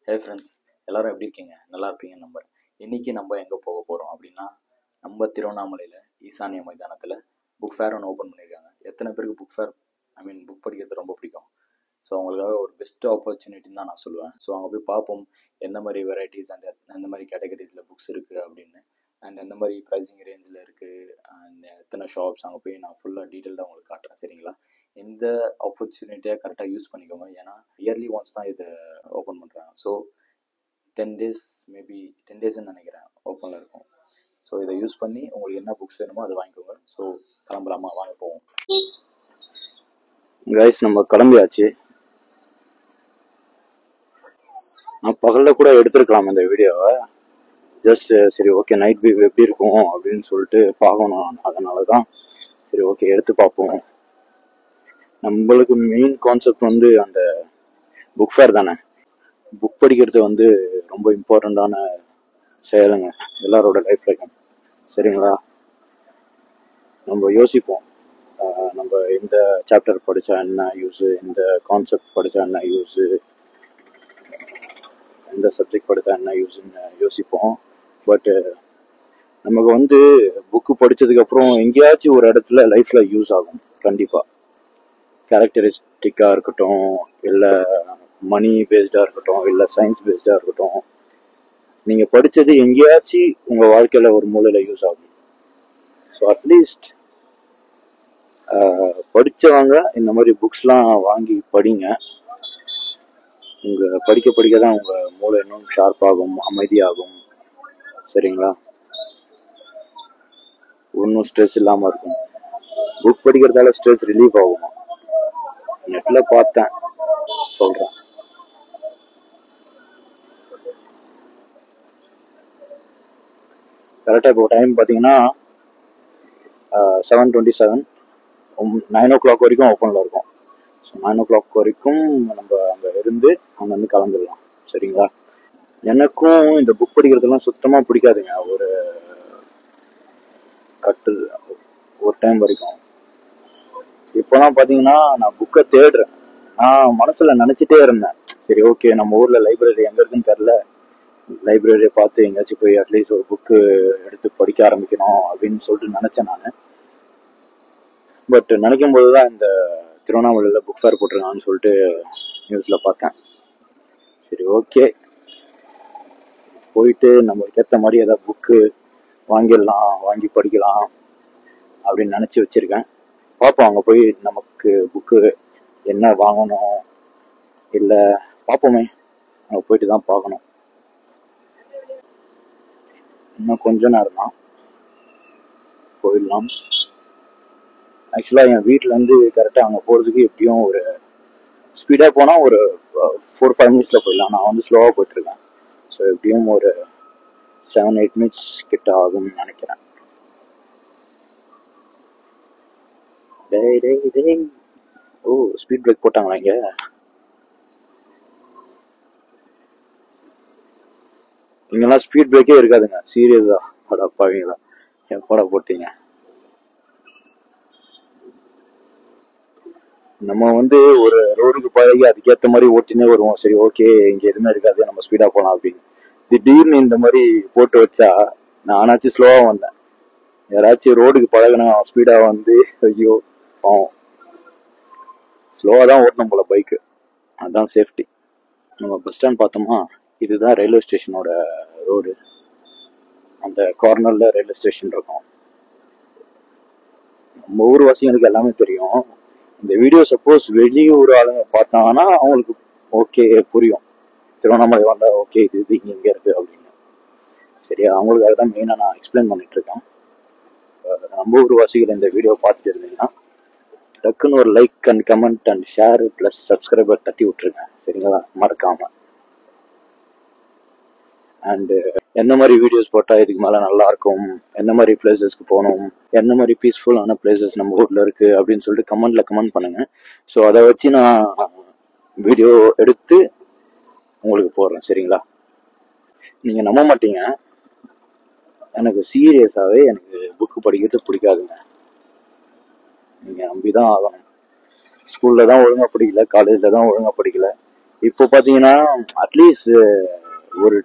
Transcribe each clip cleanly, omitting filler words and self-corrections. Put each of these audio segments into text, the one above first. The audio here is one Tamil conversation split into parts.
ஹே ஃப்ரெண்ட்ஸ், எல்லோரும் எப்படி இருக்கீங்க? நல்லா இருப்பீங்கன்னு நம்புறேன். இன்றைக்கி நம்ம எங்கே போக போகிறோம் அப்படின்னா, நம்ம திருவண்ணாமலையில் ஈசானிய மைதானத்தில் புக் ஃபேர் ஒன்று ஓப்பன் பண்ணியிருக்காங்க. எத்தனை பேருக்கு புக் ஃபேர் புக் படிக்கிறது ரொம்ப பிடிக்கும்? ஸோ அவங்களுக்காக ஒரு பெஸ்ட் ஆப்பர்ச்சுனிட்டின்னு தான் நான் சொல்லுவேன். ஸோ அங்கே போய் பார்ப்போம் எந்த மாதிரி வெரைட்டிஸ் அண்ட் எந்த மாதிரி கேட்டகரிஸில் புக்ஸ் இருக்குது அப்படின்னு, அண்ட் எந்த மாதிரி ப்ரைஸிங் ரேஞ்சில் இருக்குது, அண்ட் எத்தனை ஷாப்ஸ், அங்கே போய் நான் ஃபுல்லாக டீட்டெயில்டாக உங்களுக்கு காட்டுறேன். சரிங்களா? இந்த ஆப்பர்ச்சுனிட்டியை கரெக்டாக யூஸ் பண்ணிக்கோங்க. ஏன்னா இயர்லி ஒன்ஸ் தான் இதை ஓப்பன் பண்ணுறாங்க. ஸோ 10 days மேபி 10 daysன்னு நினைக்கிறேன் ஓப்பனில் இருக்கும். ஸோ இதை யூஸ் பண்ணி உங்களுக்கு என்ன புக்ஸ் வேணுமோ அதை வாங்கிக்கோங்க. ஸோ கிளம்பலாமா? வாங்க போவோம். கைஸ், நம்ம கிளம்பியாச்சு. நான் பகலில் கூட எடுத்துருக்கலாம் இந்த வீடியோவை. ஜஸ்ட் சரி ஓகே, நைட் வியூ எப்படி இருக்கும் அப்படின்னு சொல்லிட்டு பார்க்கணும். அதனால தான் சரி ஓகே எடுத்து பார்ப்போம். நம்மளுக்கு மெயின் கான்செப்ட் அந்த புக் ஃபேர் தானே. புக் படிக்கிறது ரொம்ப இம்பார்ட்டண்ட்டான செயலுங்க எல்லாரோட லைஃப்லையும். சரிங்களா? நம்ம யோசிப்போம், நம்ம இந்த சாப்டர் படித்தா என்ன யூஸு, இந்த கான்செப்ட் படித்தா என்ன யூஸு, இந்த சப்ஜெக்ட் படித்தா என்ன யூஸுன்னு யோசிப்போம். பட்டு நமக்கு புக்கு படித்ததுக்கப்புறம் எங்கேயாச்சும் ஒரு இடத்துல லைஃப்பில் யூஸ் ஆகும் கண்டிப்பாக. கேரக்டரிஸ்டிக்காக இருக்கட்டும், இல்லை மணி பேஸ்டாக இருக்கட்டும், இல்லை சயின்ஸ் பேஸ்டாக இருக்கட்டும், நீங்கள் படித்தது எங்கேயாச்சும் உங்கள் வாழ்க்கையில் ஒரு மூலையில் யூஸ் ஆகும். ஸோ அட்லீஸ்ட் படித்தவங்க இந்த மாதிரி புக்ஸ்லாம் வாங்கி படிங்க. உங்கள் படிக்க படிக்க தான் உங்கள் மூளை இன்னும் ஷார்ப்பாகும், அமைதியாகும். சரிங்களா? ஒன்றும் ஸ்ட்ரெஸ் இல்லாமல் இருக்கும். புக் படிக்கிறதால ஸ்ட்ரெஸ் ரிலீஃப் ஆகும். நெட்டில் பார்த்தேன், சொல்கிறேன். கரெக்டாக இப்போ டைம் பார்த்தீங்கன்னா 7:27. 9 o'clock வரைக்கும் ஓப்பனில் இருக்கும். ஸோ 9 o'clock வரைக்கும் நம்ம அங்கே இருந்து அங்கேருந்து கிளம்பிடலாம். சரிங்களா? எனக்கும் இந்த புக் படிக்கிறதுலாம் சுத்தமாக பிடிக்காதுங்க. ஒரு டைம் வரைக்கும். இப்போலாம் பார்த்தீங்கன்னா நான் புக்கை தேடுறேன். நான் மனசில் நினச்சிட்டே இருந்தேன், சரி ஓகே நம்ம ஊரில் லைப்ரரி எங்கே இருக்குன்னு தெரில, லைப்ரரியை பார்த்து எங்கேயாச்சும் போய் அட்லீஸ்ட் ஒரு புக்கு எடுத்து படிக்க ஆரம்பிக்கணும் அப்படின்னு சொல்லிட்டு நினச்சேன் நான். பட் நினைக்கும் போது தான் இந்த திருவண்ணாமலையில் புக் ஃபேர் போட்டிருக்காங்கன்னு சொல்லிட்டு நியூஸில் பார்த்தேன். சரி ஓகே, போயிட்டு நம்மளுக்கு ஏற்ற மாதிரி ஏதாவது புக்கு வாங்கிடலாம், வாங்கி படிக்கலாம் அப்படின்னு நினச்சி வச்சுருக்கேன். பார்ப்போம் அங்கே போய் நமக்கு புக்கு என்ன வாங்கணும் இல்லை பார்ப்போமே. அங்கே போயிட்டு தான் பார்க்கணும். இன்னும் கொஞ்ச நேரம் தான் போயிடலாம். ஆக்சுவலாக என் வீட்டிலேருந்து கரெக்டாக அங்கே போகிறதுக்கு எப்படியும் ஒரு ஸ்பீடாக போனால் ஒரு 4-5 minutesல போயிடலாம். நான் ஸ்லோவாக போயிட்டுருக்கேன். ஸோ எப்படியும் ஒரு 7-8 minutes கிட்ட ஆகும்னு நினைக்கிறேன். டேய் ஓ, ஸ்பீட் பிரேக் போட்டாங்களா இங்கே? இங்கெல்லாம் ஸ்பீட் பிரேக்கே இருக்காதுங்க. சீரியஸா அப்பாவீங்களா, எப்படா போட்டீங்க? நம்ம ஒரு ரோடுக்கு பழகி அதுக்கேற்ற மாதிரி ஓட்டினே வருவோம். சரி ஓகே, இங்க எதுவுமே இருக்காது, நம்ம ஸ்பீடா போகலாம் அப்படின்னு. திடீர்னு இந்த மாதிரி போட்டு வச்சா நானாச்சும் ஸ்லோவா வந்தேன். யாராச்சும் ரோடுக்கு பழகினா ஸ்பீடா ஐயோ பாவம். ஸ்லோவா தான் ஓட்டணும் போல பைக்கு, அதுதான் சேஃப்டி. நம்ம பஸ் ஸ்டாண்ட் பார்த்தோமா, இதுதான் ரயில்வே ஸ்டேஷனோட ரோடு. அந்த கார்னர்ல ரயில்வே ஸ்டேஷன் இருக்கும். நம்ம ஊர் வாசிகளுக்கு எல்லாமே தெரியும். இந்த வீடியோ சப்போஸ் வெளியூர் ஆளுங்க பார்த்தாங்கன்னா அவங்களுக்கு ஓகே புரியும், திருவண்ணாமலை வந்தா ஓகே இது இங்கே இருக்கு அப்படின்னு. சரியா? அவங்களுக்கு அதுதான் மெயினாக நான் எக்ஸ்பிளைன் பண்ணிட்டு இருக்கேன். நம்ம ஊர் வாசிகள் இந்த வீடியோ பார்த்துட்டு இருந்தீங்கன்னா டக்குன்னு ஒரு like and comment and share plus subscriber தட்டி விட்டுருங்க. சரிங்களா? மறக்காம. அண்டு எந்த மாதிரி வீடியோஸ் போட்டால் இதுக்கு மேலே நல்லா இருக்கும், எந்த மாதிரி பிளேசஸ்க்கு போகணும், எந்த மாதிரி பீஸ்ஃபுல்லான பிளேசஸ் நம்ம ஊரில் இருக்குது அப்படின்னு சொல்லிட்டு கமெண்ட் பண்ணுங்க. ஸோ அதை வச்சு நான் வீடியோ எடுத்து உங்களுக்கு போடுறேன். சரிங்களா? நீங்கள் நம்ப மாட்டீங்க, எனக்கு சீரியஸாகவே எனக்கு புக்கு படிக்கிறது பிடிக்காதுங்க. நீங்கள் நம்பி தான் ஆகணும். ஸ்கூலில் தான் ஒழுங்காக படிக்கல, காலேஜில் தான் ஒழுங்காக படிக்கல, இப்போ பார்த்தீங்கன்னா அட்லீஸ்ட் ஒரு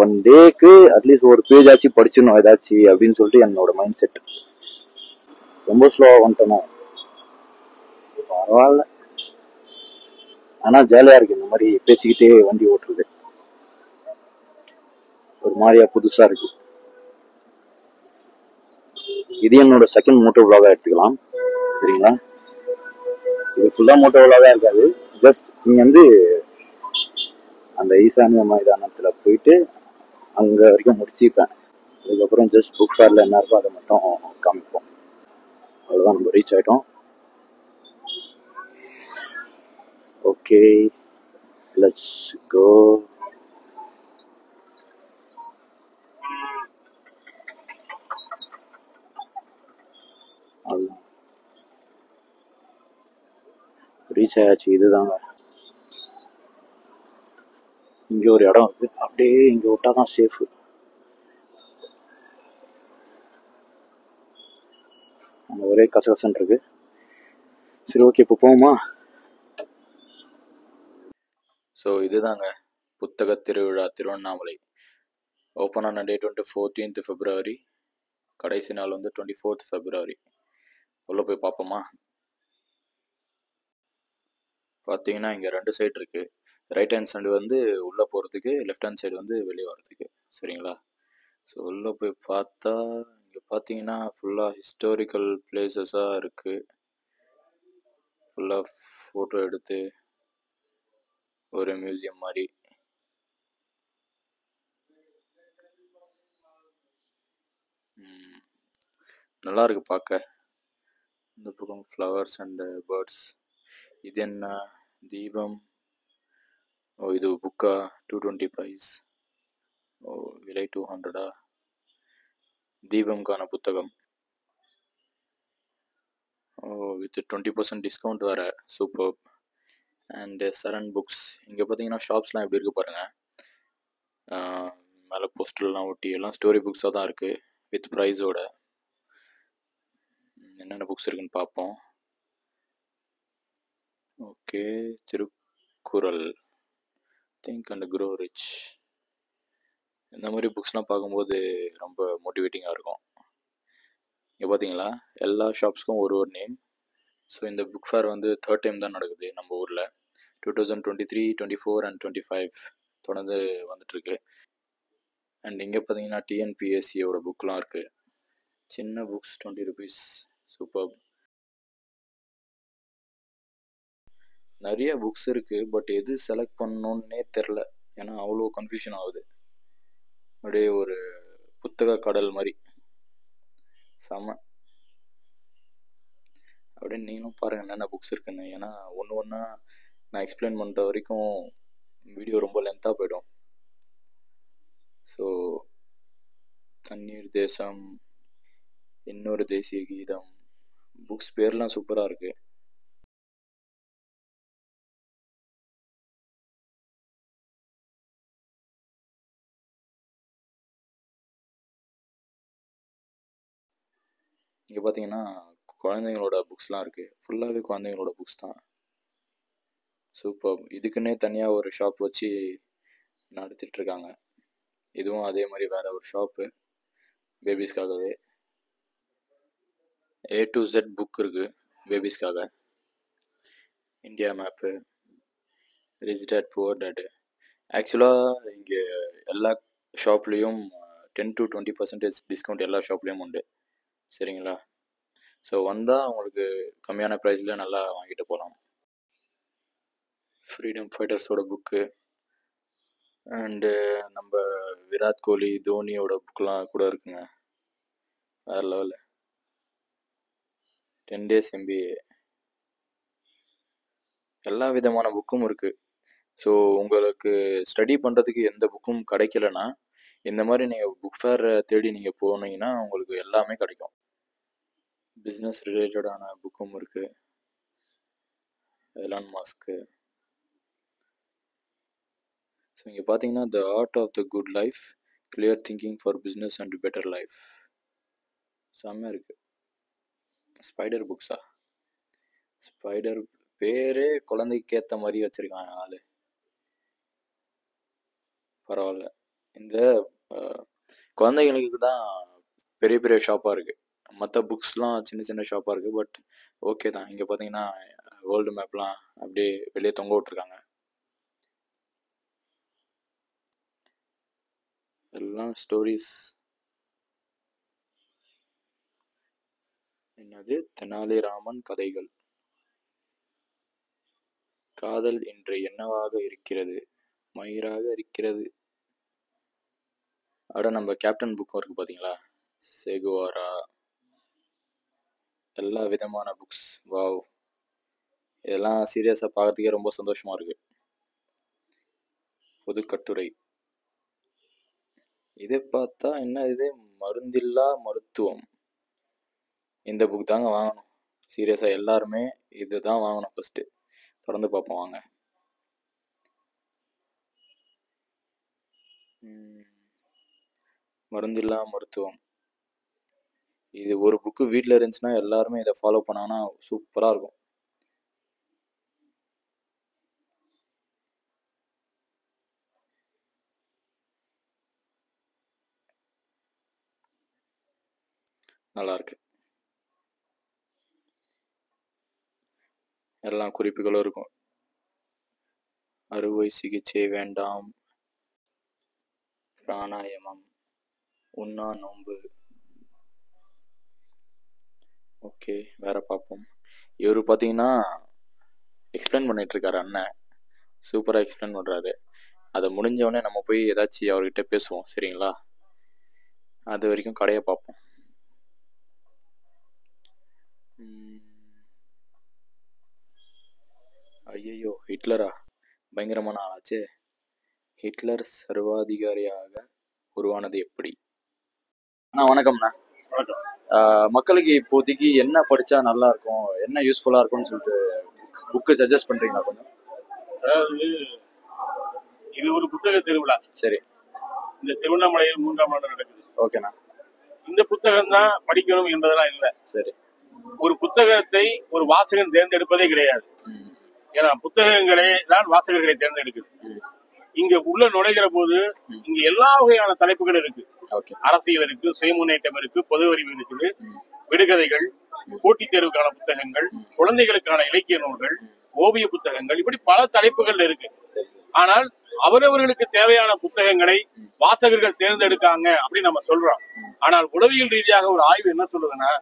1 டேக்கு அட்லீஸ்ட் ஒரு பேஜ் ஆச்சு படிச்சிடணும் ஏதாச்சும் அப்படின்னு சொல்லிட்டு என்னோட மைண்ட் செட். ரொம்ப ஸ்லோவாக வந்துட்டேனோ, பரவாயில்ல. ஆனால் ஜாலியாக இருக்கு இந்த மாதிரி பேசிக்கிட்டே வண்டி ஓட்டுறது, ஒரு மாதிரியா புதுசாக இருக்கு. இது என்னோட செகண்ட் மோட்டோ விளாகாக எடுத்துக்கலாம், சரிங்களா? இது ஃபுல்லாக மோட்டோ விளாகாக இருக்காது. ஜஸ்ட் நீங்கள் வந்து அந்த ஈசானிய மைதானத்தில் போயிட்டு அங்கே வரைக்கும் முடிச்சுப்பேன். அதுக்கப்புறம் ஜஸ்ட் புக் ஃபேரில் என்ன இருக்கோ அதை மட்டும் காமிப்போம். அவ்வளோதான், நம்ம ரீச் ஆகிட்டோம். Okay, let's go. ரீச் ஆயாச்சு. இதுதாங்க, இங்கே ஒரு இடம் இருக்கு, அப்படியே இங்கே விட்டாதான் சேஃபு. அங்கே ஒரே கசகசன் இருக்கு. சரி, ஓகே, இப்போ போவோமா? ஸோ இதுதாங்க புத்தக திருவிழா திருவண்ணாமலை. ஓப்பன் ஆன டேட் வந்து 14th February, கடைசி நாள் வந்து 24th February. உள்ளே போய் பார்ப்போமா? பார்த்தீங்கன்னா இங்கே 2 சைடு இருக்குது. ரைட் ஹேண்ட் சைடு வந்து உள்ளே போகிறதுக்கு, லெஃப்ட் ஹேண்ட் சைடு வந்து வெளியே வர்றதுக்கு, சரிங்களா? ஸோ உள்ளே போய் பார்த்தா இங்கே பார்த்தீங்கன்னா ஃபுல்லாக ஹிஸ்டாரிக்கல் பிளேசஸாக இருக்குது. ஃபுல்லாக ஃபோட்டோ எடுத்து ஒரு மியூசியம் மாதிரி. நல்லா இருக்கு பார்க்க. இந்த பக்கம் ஃப்ளவர்ஸ் அண்ட் பேர்ட்ஸ். இது என்ன? தீபம். ஓ, இது புக்கா? 220 ப்ரைஸ். ஓ, விலை 200. தீபம்கான புத்தகம். ஓ, வித் 20% டிஸ்கவுண்ட் வேறு. சூப்பர். And Saran books. இங்கே பார்த்தீங்கன்னா ஷாப்ஸ்லாம் எப்படி இருக்குது பாருங்கள். மேலே போஸ்டர்லாம் ஒட்டி எல்லாம் ஸ்டோரி புக்ஸாக தான் இருக்குது, வித் ப்ரைஸோட. என்னென்ன புக்ஸ் இருக்குன்னு பார்ப்போம். Okay, Thirukkural, think and grow rich. இந்த மாதிரி புக்ஸ்லாம் பார்க்கும்போது ரொம்ப மோட்டிவேட்டிங்காக இருக்கும். இங்கே பார்த்தீங்களா, எல்லா ஷாப்ஸ்க்கும் ஒரு ஒரு நேம். ஸோ இந்த புக் ஃபேர் வந்து 3rd டைம் தான் நடக்குது நம்ம ஊரில். 2023, 24 அண்ட் 25 தொடர்ந்து வந்துட்டுருக்கு. அண்ட் இங்கே பார்த்தீங்கன்னா டிஎன்பிஎஸ்சியோட புக்கெலாம் இருக்குது. சின்ன புக்ஸ் 20 rupees. சூப்பர். நிறைய புக்ஸ் இருக்குது, பட் எது செலக்ட் பண்ணணுன்னே தெரில. ஏன்னா அவ்வளோ கன்ஃபியூஷன் ஆகுது. அப்படியே ஒரு புத்தக கடல் மாதிரி. செம. அப்படியே நீங்களும் பாருங்கள் என்னென்ன புக்ஸ் இருக்குன்னு. ஏன்னா ஒன்று ஒன்றா நான் எக்ஸ்பிளைன் பண்ணுற வரைக்கும் வீடியோ ரொம்ப லென்த்தாக போயிடும். ஸோ தண்ணீர் தேசம், இன்னொரு தேசிய கீதம், புக்ஸ் பேர்லாம் சூப்பராக இருக்குது. இங்கே பார்த்தீங்கன்னா குழந்தைங்களோட புக்ஸ்லாம் இருக்குது. ஃபுல்லாகவே குழந்தைங்களோட புக்ஸ் தான். சூப்பர். இதுக்குன்னே தனியாக ஒரு ஷாப் வச்சு நடத்திட்டுருக்காங்க. இதுவும் அதே மாதிரி வேறு ஒரு ஷாப்பு பேபிஸ்க்காகவே. A to Z புக் இருக்குது பேபிஸ்க்காக. India map, rich dad poor dad. ஆக்சுவலாக இங்கே எல்லா ஷாப்லேயும் 10 to 20% டிஸ்கவுண்ட் எல்லா ஷாப்லேயும் உண்டு, சரிங்களா? ஸோ வந்தால் உங்களுக்கு கம்மியான ப்ரைஸில் நல்லா வாங்கிட்டு போகலாம். ஃப்ரீடம் ஃபைட்டர்ஸோட புக்கு அண்டு நம்ம விராட் கோலி, தோனியோட புக்கெலாம் கூட இருக்குங்க. வேறு லெவல். 10 days MBA. எல்லா விதமான புக்கும் இருக்குது. ஸோ உங்களுக்கு ஸ்டடி பண்ணுறதுக்கு எந்த புக்கும் கிடைக்கலனா, இந்த மாதிரி நீங்கள் புக் ஃபேரை தேடி நீங்கள் போனீங்கன்னா உங்களுக்கு எல்லாமே கிடைக்கும். பிஸ்னஸ் ரிலேட்டடான புக்கும் இருக்குது. Elon mask. ஸோ இங்கே பார்த்தீங்கன்னா the art of the good life, clear thinking for business and better life. செம்மையாக இருக்குது. ஸ்பைடர் புக்ஸா? ஸ்பைடர் பேரே குழந்தைக்கு ஏற்ற மாதிரி வச்சுருக்காங்க ஆள். பரவாயில்ல. இந்த குழந்தைங்களுக்கு தான் பெரிய பெரிய ஷாப்பாக இருக்குது. மற்ற புக்ஸ்லாம் சின்ன சின்ன ஷாப்பாக இருக்குது. பட் ஓகே தான். இங்கே பார்த்தீங்கன்னா வேர்ல்டு மேப்லாம் அப்படியே வெளியே தொங்க விட்ருக்காங்க. எல்லாம் ஸ்டோரிஸ். என்னது? தெனாலிராமன் கதைகள். காதல் இன்று என்னவாக இருக்கிறது? மயிராக இருக்கிறது. நம்ம கேப்டன் புக்கும் இருக்கு பார்த்தீங்களா? செகுவாரா, எல்லா விதமான புக்ஸ். வாவ், இதெல்லாம் சீரியஸாக பார்க்கறதுக்கே ரொம்ப சந்தோஷமா இருக்கு. பொது கட்டுரை. இதை பார்த்தா என்ன இது? மருந்தில்லா மருத்துவம். இந்த புக் தாங்க வாங்கணும். சீரியஸாக எல்லாருமே இது தான் வாங்கணும் ஃபஸ்ட்டு. தொடர்ந்து பார்ப்போம் வாங்க. மருந்தில்லா மருத்துவம். இது ஒரு புக்கு வீட்டில் இருந்துச்சுன்னா எல்லாருமே இதை ஃபாலோ பண்ணாங்கன்னா சூப்பராக இருக்கும். நல்லா இருக்கு. எல்லாம் குறிப்புகளும் இருக்கும். அறுவை சிகிச்சை வேண்டாம், பிராணாயாமம், உண்ணா நோன்பு. ஓகே, வேற பார்ப்போம். இவர் பார்த்தீங்கன்னா எக்ஸ்பிளைன் பண்ணிட்டு இருக்காரு அண்ணன். சூப்பராக எக்ஸ்பிளைன் பண்ணுறாரு. அதை முடிஞ்சவொடனே நம்ம போய் ஏதாச்சும் அவர்கிட்ட பேசுவோம், சரிங்களா? அது வரைக்கும் கடையை பார்ப்போம். ஐயோ, ஹிட்லரா? பயங்கரமான ஆளாச்சே. ஹிட்லர் சர்வாதிகாரியாக உருவானது எப்படி? வணக்கம்ண்ணா. மக்களுக்கு இப்போதைக்கு என்ன படிச்சா நல்லா இருக்கும், என்ன யூஸ்ஃபுல்லா இருக்கும்னு சொல்லிட்டு புக்கு சஜஸ்ட் பண்றீங்களா கொஞ்சம்? அதாவது இது ஒரு புத்தக திருவிழா. சரி. இந்த திருவண்ணாமலையில் 3ஆம் ஆண்டு நடக்குது. ஓகேண்ணா. இந்த புத்தகம் தான் படிக்கணும் என்பதெல்லாம் இல்லை. சரி. ஒரு புத்தகத்தை ஒரு வாசகன் தேர்ந்தெடுப்பதே கிடையாது. ஏன்னா புத்தகங்களே தான் வாசகர்களை தேர்ந்தெடுக்குது. இங்க உள்ள நுழைகிற போது இங்க எல்லா வகையான தலைப்புகள் இருக்கு. அரசியல் இருக்கு, சுய முன்னேற்றம் இருக்கு, பொது அறிவு இருக்குது, விடுகதைகள், போட்டித் தேர்வுக்கான புத்தகங்கள், குழந்தைகளுக்கான இலக்கிய நூல்கள், ஓவிய புத்தகங்கள், இப்படி பல தலைப்புகள் இருக்கு. ஆனால் அவரவர்களுக்கு தேவையான புத்தகங்களை வாசகர்கள் தேர்ந்தெடுக்காங்க அப்படின்னு நம்ம சொல்றோம். ஆனால் உளவியல் ரீதியாக ஒரு ஆய்வு என்ன சொல்லுதுன்னா,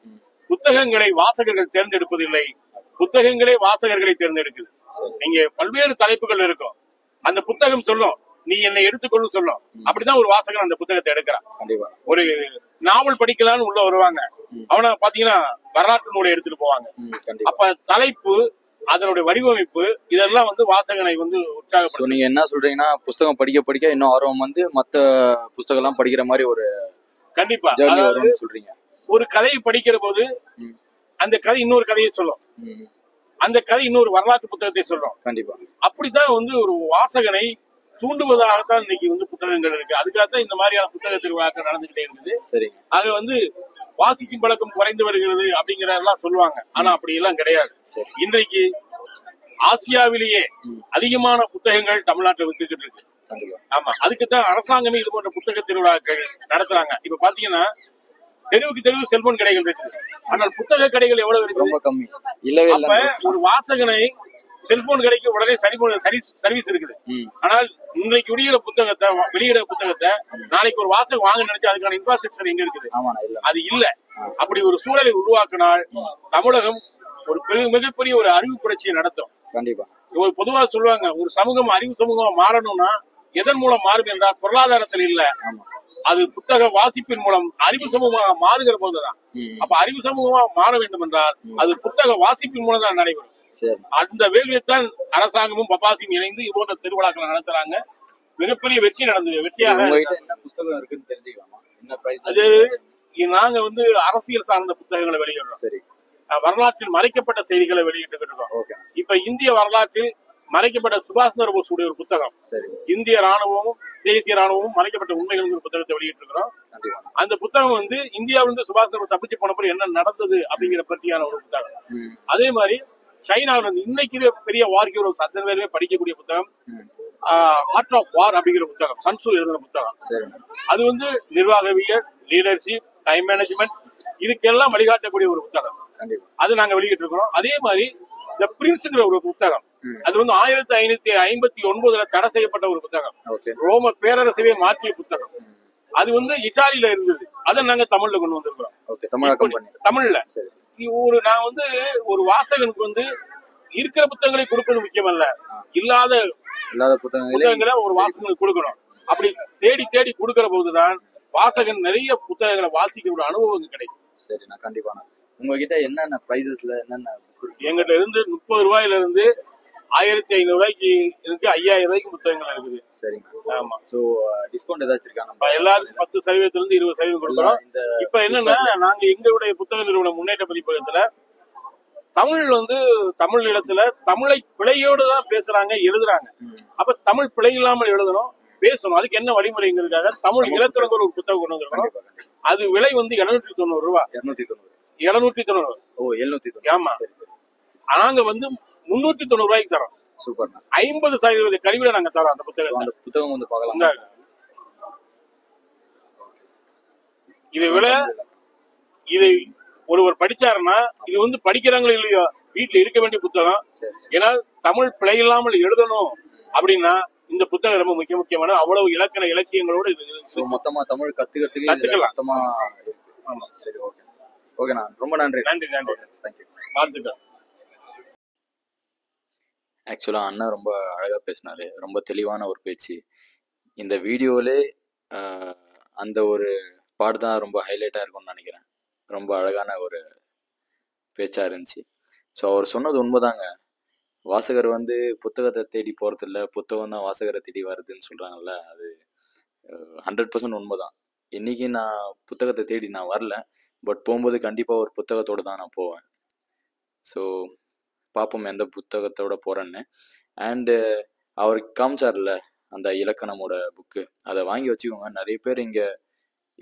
புத்தகங்களை வாசகர்கள் தேர்ந்தெடுப்பதில்லை, புத்தகங்களே வாசகர்களை தேர்ந்தெடுக்குது. இங்க பல்வேறு தலைப்புகள் இருக்கும். அந்த புத்தகம் சொல்லும், நீ என்னை எடுத்துக்கொள்ளும் சொல்லும். அப்படிதான் ஒரு வாசகன் அந்த புத்தகத்தை எடுக்கிறான். ஒரு நாவல் படிக்கலான்னு உள்ள வருவாங்க, அவனை பாத்தீங்கன்னா வரலாற்று நூலை எடுத்துட்டு போவாங்க. அப்ப தலைப்பு, அதனுடைய வடிவமைப்பு, இதெல்லாம் வந்து வாசகனை வந்து உற்சாகப்படுத்தும். நீங்க என்ன சொல்றீங்கன்னா, புத்தகம் படிக்க படிக்க இன்னும் ஆர்வம் வந்து மத்த புத்தகம் எல்லாம் படிக்கிற மாதிரி ஒரு கண்டிப்பா சொல்றீங்க. ஒரு கதையை படிக்கிற போது அந்த கதை இன்னொரு கதையை சொல்லும், அந்த கதை இன்னொரு வரலாற்று புத்தகத்தை சொல்றோம். கண்டிப்பா. அப்படித்தான் வந்து ஒரு வாசகனை தூண்டுவதாகத்தான் இன்னைக்கு வந்து புத்தகங்கள் இருக்கு. அதுக்காகத்தான் இந்த மாதிரியான புத்தக திருவிழாக்கள் நடந்துகிட்டே இருக்குது. சரி. ஆக வந்து வாசிக்கும் பழக்கம் குறைந்து வருகிறது அப்படிங்கறதெல்லாம் சொல்லுவாங்க. ஆனா அப்படி எல்லாம் கிடையாது. இன்றைக்கு ஆசியாவிலேயே அதிகமான புத்தகங்கள் தமிழ்நாட்டில் வித்துக்கிட்டு இருக்கு. ஆமா, அதுக்குத்தான் அரசாங்கமே இது போன்ற புத்தக திருவிழாக்கள் நடத்துறாங்க. இப்ப பாத்தீங்கன்னா தெருவுக்கு தெருவு செல்போன் கடைகள் இருக்கு, ஆனால் புத்தக கடைகள் எவ்வளவு இருக்கு? ரொம்ப கம்மி. இல்லவே இல்ல. ஒரு வாசகனை செல்போன் கடைக்கு உடனே சர்வீஸ் இருக்குது. ஆனால் இன்றைக்கு வெளியிட புத்தகத்தை நாளைக்கு ஒரு வாசகம் வாங்க நினைச்சா அதுக்கான இன்ஃப்ராஸ்ட்ரக்சர் எங்க இருக்குது? அது இல்ல. அப்படி ஒரு சூழலை உருவாக்கினால் தமிழகம் ஒரு மிகப்பெரிய ஒரு அறிவு புரட்சியை நடத்தும். கண்டிப்பா. பொதுவா சொல்லுவாங்க, ஒரு சமூகம் அறிவு சமூகமா மாறணும்னா எதன் மூலம் மாறும் என்றால் பொருளாதாரத்தில் இல்ல, அது புத்தக வாசிப்பின் மூலம் அறிவு சமூகமாக மாறுகிற போதுதான். அப்ப அறிவு சமூகமாக மாற வேண்டும் என்றால் அது புத்தக வாசிப்பின் மூலம் தான் நடைபெறும். அந்த வேள்வியைத்தான் அரசாங்கமும் பப்பாசியும் இணைந்து இது போன்ற திருவிழாக்களை நடத்துறாங்க. மிகப்பெரிய வெற்றி நடந்தது. வெற்றியாக என்ன புத்தகம் இருக்குன்னு தெரிஞ்சுக்கலாமா? என்ன பிரைஸ்? அது நாங்க வந்து அரசியல் சார்ந்த புத்தகங்களை வெளியிடுறோம். சரி. வரலாற்றில் மறைக்கப்பட்ட செய்திகளை வெளியிட்டு இருக்கோம். இப்ப இந்திய வரலாற்றில் மறைக்கப்பட்ட சுபாஷ் சந்திர போஸ் உடைய ஒரு புத்தகம், இந்திய ராணுவமும் தேசிய ராணுவமும் மறைக்கப்பட்ட உண்மைகள் புத்தகத்தை வெளியிட்டு இருக்கிறோம். அந்த புத்தகம் வந்து இந்தியாவிலிருந்து சுபாஷ் சந்திர போஸ் தப்பிச்சு போனப்போ என்ன நடந்தது அப்படிங்கிற பற்றியான ஒரு புத்தகம். அதே மாதிரி சைனாவில இன்னைக்கு பெரிய வார் ஹீரோஸ் அத்தனை பேருமே படிக்கக்கூடிய புத்தகம். ஆர்ட் ஆஃப் வார் அப்படிங்கிற புத்தகம், சன்சு எழுதின புத்தகம். சரிண்ணா. அது வந்து நிர்வாகவியல், லீடர்ஷிப், டைம் மேனேஜ்மெண்ட் இதுக்கெல்லாம் வழிகாட்டக்கூடிய ஒரு புத்தகம். கண்டிப்பா. அது நாங்க வெளியிட்டு இருக்கிறோம். அதே மாதிரி த பிரின்ஸ்ங்கிற ஒரு புத்தகம், அது வந்து 1559 தடை செய்யப்பட்ட ஒரு புத்தகம், ஓகே. ரோம பேரரசவே மாற்றிய புத்தகம். அது வந்து இத்தாலியில இருந்தது, அதை நாங்க தமிழ்ல கொண்டு வந்திருக்கிறோம். ஓகே, தமிழாக்கம் பண்ணி. தமிழ்ல. சரி சரி. நான் வந்து ஒரு வாசகனுக்கு வந்து இருக்கிற புத்தகங்களை கொடுப்பது முக்கியம் அல்ல, இல்லாத புத்தகங்களை ஒரு வாசகனுக்கு கொடுக்கணும். அப்படி தேடி தேடி கொடுக்கிற போதுதான் வாசகன் நிறைய புத்தகங்களை வாசிக்க ஒரு அனுபவம் கிடைக்கும். சரிண்ணா, கண்டிப்பா. உங்ககிட்ட என்னென்ன பிரைசஸ்ல என்னென்ன? எங்கிட்ட இருந்து 30 ரூபாயில இருந்து 1500 ரூபாய்க்கு இருக்கு, 5000 ரூபாய்க்கு புத்தகங்கள் இருக்குது. சரிங்க. ஆமா. சோ டிஸ்கவுண்ட் ஏதாச்சும் இருக்கா? நம்ம எல்லாருக்கும் 10% இருந்து 20% கொடுக்குறோம். இப்ப என்னன்னா, நாங்க எங்களுடைய புத்தக நிறுவன முன்னேற்ற பதிப்பகத்துல தமிழ் இடத்துல தமிழை பிழையோடு தான் பேசுறாங்க, எழுதுறாங்க. அப்ப தமிழ் பிழை இல்லாமல் எழுதணும், பேசணும். அதுக்கு என்ன வழிமுறைங்கிறதுக்காக தமிழ் இலக்கணங்கள் ஒரு புத்தகம் கொண்டு வந்திருக்கோம். அது விலை வந்து 290 ரூபாய். 790. ஓ, 790. ஆமா. நாங்க வந்து 390 ரூபாய்க்கு தரோம். சூப்பர். 50% கழிவுல நாங்க தரோம் அந்த புத்தகம். அந்த புத்தகம் வந்து பார்க்கலாம். இதை விட இதை ஒருவர் படிச்சாருன்னா, இது வந்து படிக்கிறாங்களோ இல்லையோ வீட்டுல இருக்க வேண்டிய புத்தகம். ஏன்னா தமிழ் பிழை இல்லாமல் எழுதணும் அப்படின்னா இந்த புத்தகம் ரொம்ப முக்கியமான, அவ்வளவு இலக்கண இலக்கியங்களோடு இது மொத்தமா தமிழ் கத்துக்கலாம். ஆமா. சரி, ஓகே. ஓகேண்ணா, ரொம்ப நன்றி. நன்றி. தேங்க்யூ. பார்த்துக்கலாம். ஆக்சுவலாக அண்ணா ரொம்ப அழகாக பேசினாரு, ரொம்ப தெளிவான ஒரு பேச்சு. இந்த வீடியோவிலே அந்த ஒரு பாட்டு தான் ரொம்ப ஹைலைட்டாக இருக்கும்னு நினைக்கிறேன். ரொம்ப அழகான ஒரு பேச்சாக இருந்துச்சு. ஸோ அவர் சொன்னது உண்மைதாங்க. வாசகர் வந்து புத்தகத்தை தேடி போகிறதில்ல, புத்தகம் தான் வாசகரை தேடி வருதுன்னு சொல்கிறாங்கல்ல, அது 100% உண்மைதான். இன்றைக்கி நான் புத்தகத்தை தேடி நான் வரல, பட் போகும்போது கண்டிப்பாக ஒரு புத்தகத்தோடு தான் நான் போவேன். ஸோ பார்ப்போம் எந்த புத்தகத்தோட போகிறேன்னு. அண்டு அவருக்கு காமிச்சார்ல அந்த இலக்கணமோட புக்கு, அதை வாங்கி வச்சுக்கோங்க. நிறைய பேர் இங்கே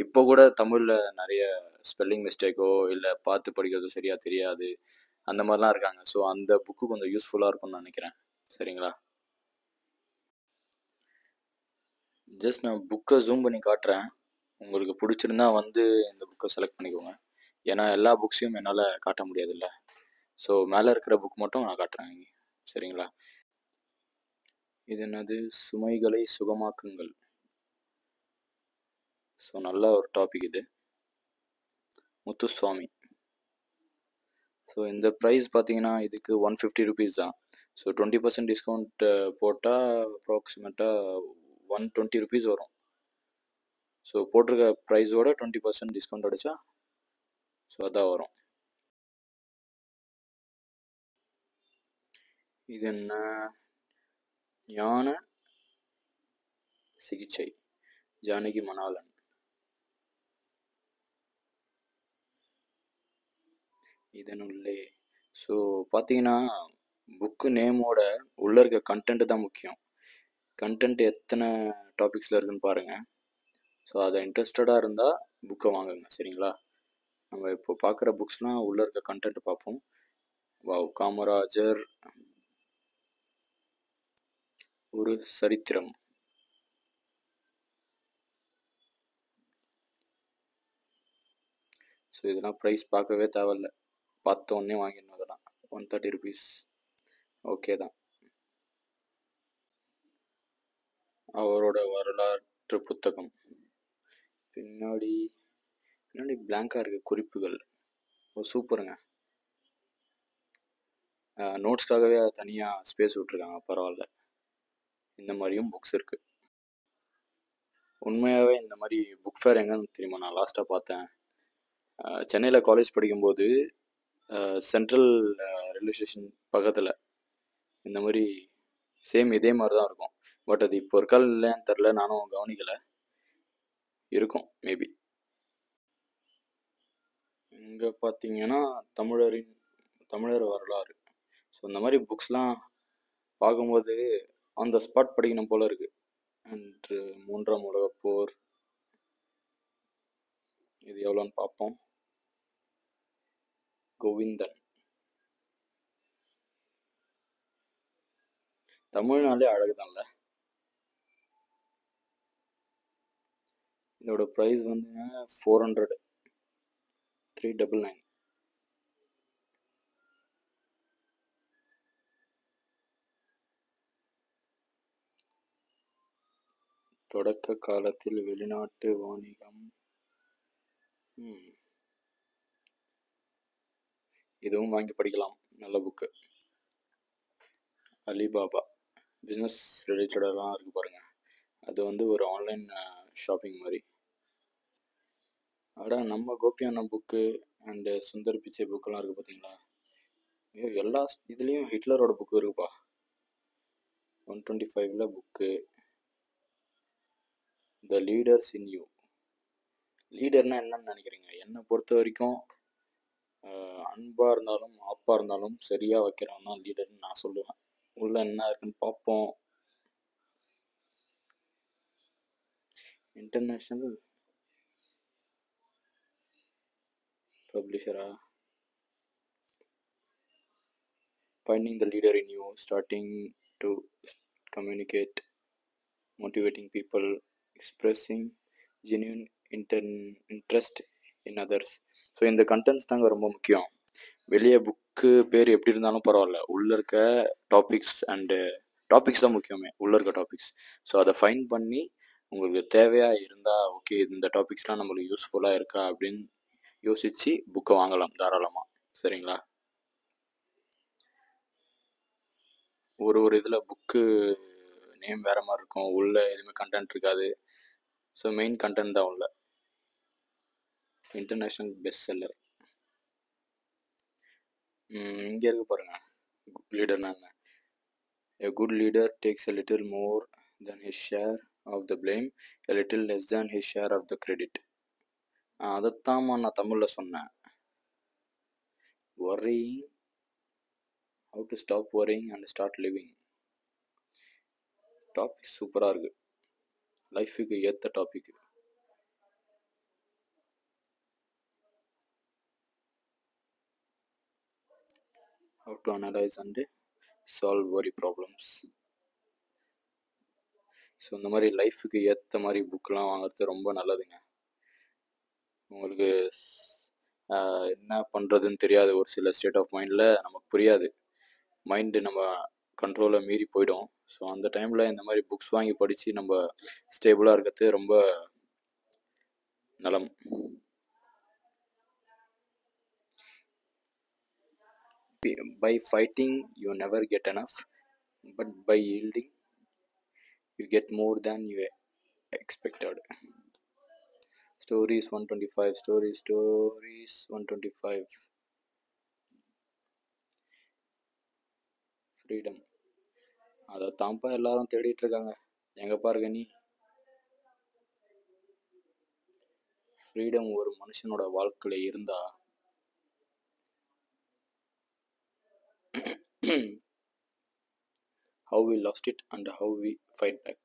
இப்போ கூட தமிழில் நிறைய ஸ்பெல்லிங் மிஸ்டேக்கோ இல்லை பார்த்து படிக்கிறதோ சரியாக தெரியாது, அந்த மாதிரிலாம் இருக்காங்க. ஸோ அந்த புக்கு கொஞ்சம் யூஸ்ஃபுல்லாக இருக்கும்னு நினைக்கிறேன். சரிங்களா? ஜஸ்ட் நான் புக்கை ஜூம் பண்ணி காட்டுறேன். உங்களுக்கு பிடிச்சிருந்தா வந்து இந்த புக்கை செலக்ட் பண்ணிக்கோங்க. ஏன்னா எல்லா புக்ஸையும் என்னால் காட்ட முடியாதுல்ல. ஸோ மேலே இருக்கிற புக் மட்டும் நான் காட்டுறேன். சரிங்களா? இது என்னது? சுமைகளை சுகமாக்குங்கள். ஸோ நல்ல ஒரு டாபிக் இது. முத்துசுவாமி. ஸோ இந்த ப்ரைஸ் பார்த்தீங்கன்னா இதுக்கு 150 ருபீஸ் தான். ஸோ 20% டிஸ்கவுண்ட் போட்டால் அப்ராக்சிமேட்டாக 120 ருபீஸ் வரும். ஸோ போட்டிருக்க ப்ரைஸோட 20% டிஸ்கவுண்ட் அடித்தா ஸோ அதான் வரும். இது என்ன? ஞான சிகிச்சை, ஜானகி மணாலன். இதனுள்ளே ஸோ பார்த்தீங்கன்னா புக்கு நேமோட உள்ளே இருக்க கண்டென்ட் தான் முக்கியம். கண்டென்ட் எத்தனை டாபிக்ஸில் இருக்குன்னு பாருங்கள். ஸோ அதை இன்ட்ரெஸ்டடாக இருந்தால் புக்கை வாங்குங்க. சரிங்களா? நம்ம இப்போ பார்க்குற புக்ஸ்லாம் உள்ளே இருக்க கண்டென்ட் பார்ப்போம். வாவ், காமராஜர் ஒரு சரித்திரம். ஸோ இதெல்லாம் ப்ரைஸ் பார்க்கவே தேவையில்ல, பார்த்த உடனே வாங்கிடணும். அதெல்லாம் 130 ருபீஸ் ஓகே தான். அவரோட வரலாற்று புத்தகம். பின்னாடி பிளாங்காக இருக்குது, குறிப்புகள். ஓ சூப்பருங்க. நோட்ஸ்க்காகவே தனியாக ஸ்பேஸ் விட்ருக்காங்க, பரவாயில்ல. இந்த மாதிரியும் புக்ஸ் இருக்குது. உண்மையாகவே இந்த மாதிரி புக் ஃபேர் எங்கன்னு தெரியுமா? நான் லாஸ்ட்டாக பார்த்தேன் சென்னையில் காலேஜ் படிக்கும்போது, சென்ட்ரல் ரயில்வே ஸ்டேஷன் பக்கத்தில் இந்த மாதிரி சேம் இதே மாதிரி தான் இருக்கும். பட் அது இப்போ இருக்கா இல்லைன்னு தெரில, நானும் கவனிக்கலை. இருக்கும் மேபி. இங்கே பார்த்தீங்கன்னா தமிழர் வரலாறு. ஸோ இந்த மாதிரி புக்ஸ்லாம் பார்க்கும்போது ஆன் த ஸ்பாட் படிக்கணும் போல இருக்கு. அன்று 3ஆம் உலகப் போர். இது எவ்வளோன்னு பார்ப்போம். கோவிந்தன். தமிழ்னாலே அழகுதான்ல. இதோட ப்ரைஸ் வந்துங்க 400, 399. தொடக்க காலத்தில் வெளிநாட்டு வாணிகம். இதுவும் வாங்கி படிக்கலாம், நல்ல புக்கு. அலிபாபா பிஸ்னஸ் ரிலேட்டடெல்லாம் இருக்குது பாருங்க. அது வந்து ஒரு ஆன்லைன் ஷாப்பிங் மாதிரி. நம்ம கோபி அண்ணா புக்கு அண்டு சுந்தர் பிச்சை புக்கெல்லாம் இருக்குது பார்த்தீங்களா? ஐயோ, எல்லா இதுலேயும் ஹிட்லரோட புக்கு இருக்குப்பா. 125ல் book. The leaders in you. லீடர்னா என்னன்னு நினைக்கிறீங்க? என்னை பொறுத்த வரைக்கும் அன்பாக இருந்தாலும் ஆப்பாக இருந்தாலும் சரியாக வைக்கிறவன் தான் லீடர்னு நான் சொல்லுவேன். உள்ள என்ன இருக்குன்னு பார்ப்போம். International பப்ளிஷரா? Finding the leader in you, starting to communicate, motivating people, expressing genuine interest in others. So இந்த கண்டென்ட்ஸ் தாங்க ரொம்ப முக்கியம். வெளியே புக்கு பேர் எப்படி இருந்தாலும் பரவாயில்ல, உள்ளே இருக்க டாபிக்ஸ் தான் முக்கியமே, உள்ளே இருக்க டாபிக்ஸ். ஸோ அதை ஃபைன் பண்ணி உங்களுக்கு தேவையாக இருந்தால் ஓகே இந்த டாபிக்ஸ்லாம் நம்மளுக்கு யூஸ்ஃபுல்லாக இருக்கா அப்படின்னு யோசித்து புக்கை வாங்கலாம் தாராளமாக. சரிங்களா? ஒரு இதில் புக்கு நேம் வேறு மாதிரி இருக்கும், உள்ளே எதுவுமே கண்டென்ட் இருக்காது. ஸோ மெயின் கண்டென்ட் தான் உள்ள. International best seller. இங்கே இருக்கு பாருங்க, லீடர்னா என்ன? A good leader takes a little more than his share of the blame, a little less than his share of the credit. அதைத்தான் நான் தமிழில் சொன்னேன். worrying, how to stop worrying and start living. Topic சூப்பராக இருக்குது, லைஃபுக்கு ஏற்ற topic. how to analyze and solve worry problems. So இந்த மாதிரி லைஃபுக்கு ஏற்ற மாதிரி புக்கெலாம் வாங்குறது ரொம்ப நல்லதுங்க. உங்களுக்கு என்ன பண்ணுறதுன்னு தெரியாது, ஒரு சில ஸ்டேட் ஆஃப் மைண்டில் நமக்கு புரியாது, மைண்டு நம்ம கண்ட்ரோலை மீறி போயிடும். ஸோ அந்த டைமில் இந்த மாதிரி புக்ஸ் வாங்கி படித்து நம்ம ஸ்டேபிளாக இருக்கிறது ரொம்ப நலம். By fighting you never get enough, but by yielding you get more than you expected. Stories 125. Stories 125. Freedom. அதை தான்ப்பா எல்லாரும் தேடிட்டு இருக்காங்க. எங்க பாருங்க நீ. ஃப்ரீடம் ஒரு மனுஷனோட வாழ்க்கையில இருந்தா how we lost it and how we fight back.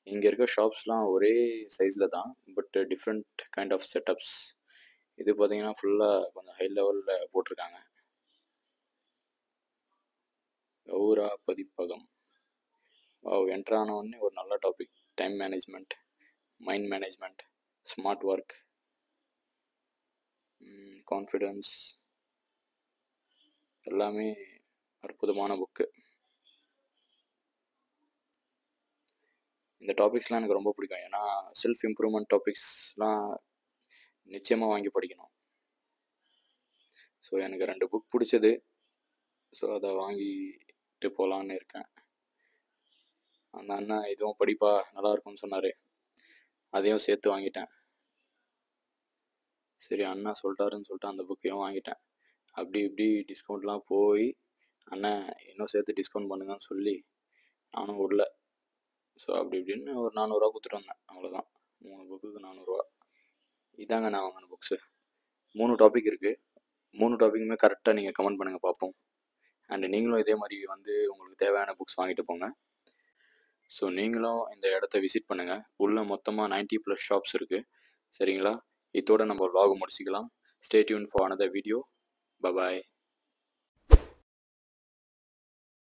இங்கே இருக்க ஷாப்ஸ்லாம் ஒரே சைஸில் தான், but different kind of setups. இது பார்த்தீங்கன்னா ஃபுல்லாக கொஞ்சம் ஹை லெவலில் போட்டிருக்காங்க. கௌரா பதிப்பகம். என்ட்ரான உடனே ஒரு நல்ல topic. Time management, mind management, smart work, confidence, எல்லாமே அற்புதமான புக்கு. இந்த டாபிக்ஸ்லாம் எனக்கு ரொம்ப பிடிக்கும். ஏன்னா செல்ஃப் இம்ப்ரூவ்மெண்ட் டாபிக்ஸ்லாம் நிச்சயமாக வாங்கி படிக்கணும். ஸோ எனக்கு 2 புக் பிடிச்சது. ஸோ அதை வாங்கிட்டு போகலான்னு இருக்கேன். அந்த அண்ணன் இதுவும் படிப்பா நல்லா இருக்கும்னு சொன்னார், அதையும் சேர்த்து வாங்கிட்டேன். சரி அண்ணா சொல்லிட்டாருன்னு சொல்லிட்டு அந்த புக்கையும் வாங்கிட்டேன். அப்படி இப்படி டிஸ்கவுண்ட்லாம் போய் அண்ணன் இன்னும் சேர்த்து டிஸ்கவுண்ட் பண்ணுங்கன்னு சொல்லி நானும் விடல. ஸோ அப்படி இப்படின்னு ஒரு 400 ரூபா கொடுத்துட்டு வந்தேன், அவ்வளோதான். 3 புக்குக்கு 400 ரூபா. இதாங்க நான் வாங்கின புக்ஸு. 3 டாபிக் இருக்குது. 3 டாபிக்குமே கரெக்டாக நீங்கள் கமெண்ட் பண்ணுங்கள் பார்ப்போம். அண்ட் நீங்களும் இதே மாதிரி வந்து உங்களுக்கு தேவையான புக்ஸ் வாங்கிட்டு போங்க. ஸோ நீங்களும் இந்த இடத்த விசிட் பண்ணுங்கள். உள்ளே மொத்தமாக 90+ ஷாப்ஸ் இருக்குது. சரிங்களா? இதோட நம்ம vlog முடிச்சிக்கலாம். Stay tuned for another video. Bye bye.